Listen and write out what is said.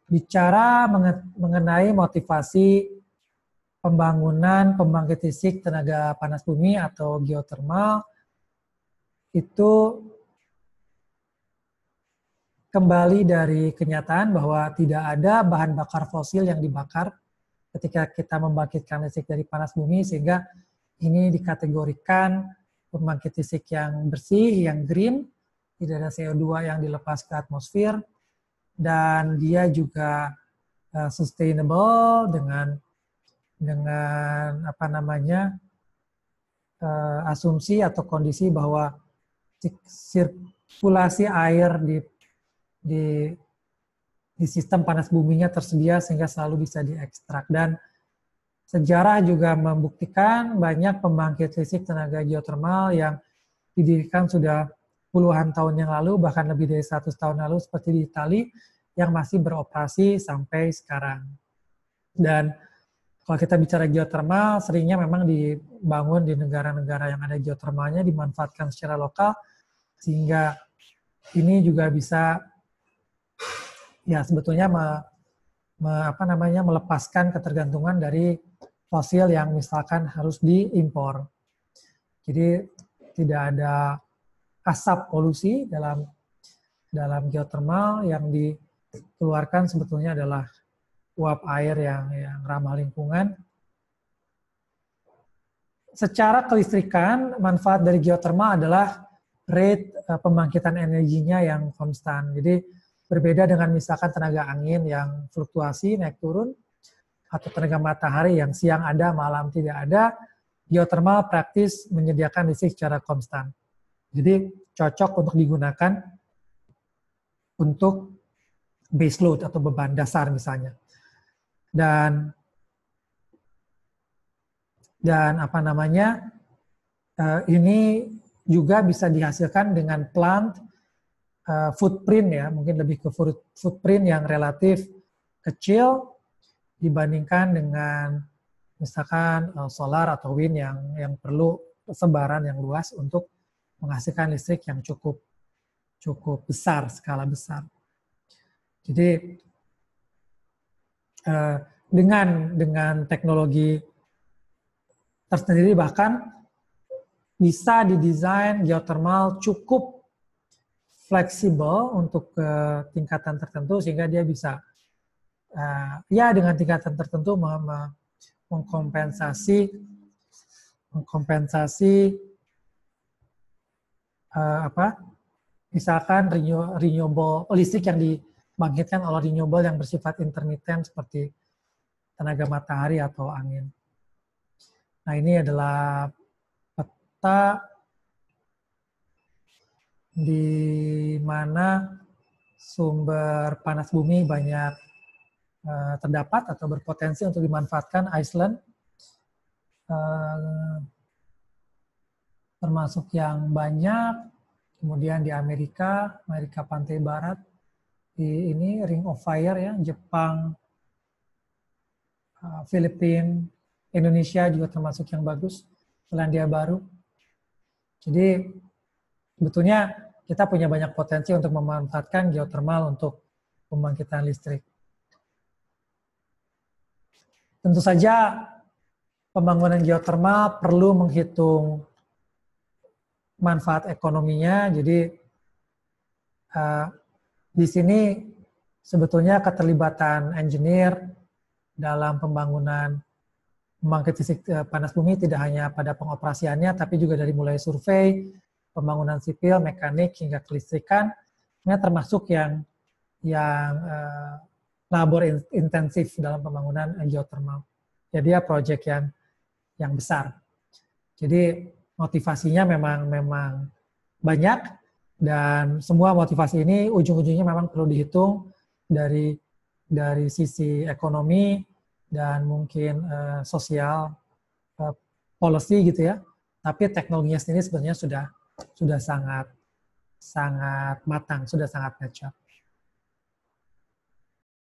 bicara mengenai motivasi pembangunan pembangkit listrik tenaga panas bumi atau geothermal, itu kembali dari kenyataan bahwa tidak ada bahan bakar fosil yang dibakar ketika kita membangkitkan listrik dari panas bumi, sehingga ini dikategorikan pembangkit listrik yang bersih, yang green, tidak ada CO2 yang dilepas ke atmosfer, dan dia juga sustainable dengan apa namanya asumsi atau kondisi bahwa sirkulasi air di sistem panas buminya tersedia sehingga selalu bisa diekstrak. Dan sejarah juga membuktikan banyak pembangkit listrik tenaga geothermal yang didirikan sudah puluhan tahun yang lalu, bahkan lebih dari 100 tahun lalu, seperti di Italia, yang masih beroperasi sampai sekarang. Dan kalau kita bicara geothermal, seringnya memang dibangun di negara-negara yang ada geothermalnya, dimanfaatkan secara lokal, sehingga ini juga bisa ya sebetulnya melepaskan ketergantungan dari fosil yang misalkan harus diimpor. Jadi tidak ada asap polusi dalam geothermal, yang dikeluarkan sebetulnya adalah uap air yang ramah lingkungan. Secara kelistrikan, manfaat dari geothermal adalah rate pembangkitan energinya yang konstan. Jadi berbeda dengan misalkan tenaga angin yang fluktuasi, naik turun, atau tenaga matahari yang siang ada, malam tidak ada, geothermal praktis menyediakan listrik secara konstan. Jadi cocok untuk digunakan untuk base load atau beban dasar misalnya. Dan apa namanya, ini juga bisa dihasilkan dengan plant footprint ya, mungkin lebih ke footprint yang relatif kecil dibandingkan dengan misalkan solar atau wind yang perlu sebaran yang luas untuk menghasilkan listrik yang cukup besar, skala besar. Jadi dengan teknologi tersendiri bahkan bisa didesain geothermal cukup fleksibel untuk tingkatan tertentu, sehingga dia bisa ya dengan tingkatan tertentu mengkompensasi misalkan renewable listrik yang dibangkitkan oleh renewable yang bersifat intermittent seperti tenaga matahari atau angin. Nah, ini adalah peta di mana sumber panas bumi banyak terdapat atau berpotensi untuk dimanfaatkan. Iceland termasuk yang banyak, kemudian di Amerika pantai barat, di ini Ring of Fire ya, Jepang, Filipina, Indonesia juga termasuk yang bagus, Selandia Baru. Jadi sebetulnya kita punya banyak potensi untuk memanfaatkan geothermal untuk pembangkitan listrik. Tentu saja pembangunan geothermal perlu menghitung manfaat ekonominya. Jadi di sini sebetulnya keterlibatan engineer dalam pembangunan pembangkit listrik panas bumi tidak hanya pada pengoperasiannya, tapi juga dari mulai survei, pembangunan sipil, mekanik, hingga kelistrikan, termasuk yang labor intensif dalam pembangunan geothermal. Jadi ya proyek yang besar. Jadi motivasinya memang banyak, dan semua motivasi ini ujung-ujungnya memang perlu dihitung dari sisi ekonomi dan mungkin sosial policy gitu ya. Tapi teknologinya sendiri sebenarnya sudah sangat matang, sudah sangat mature.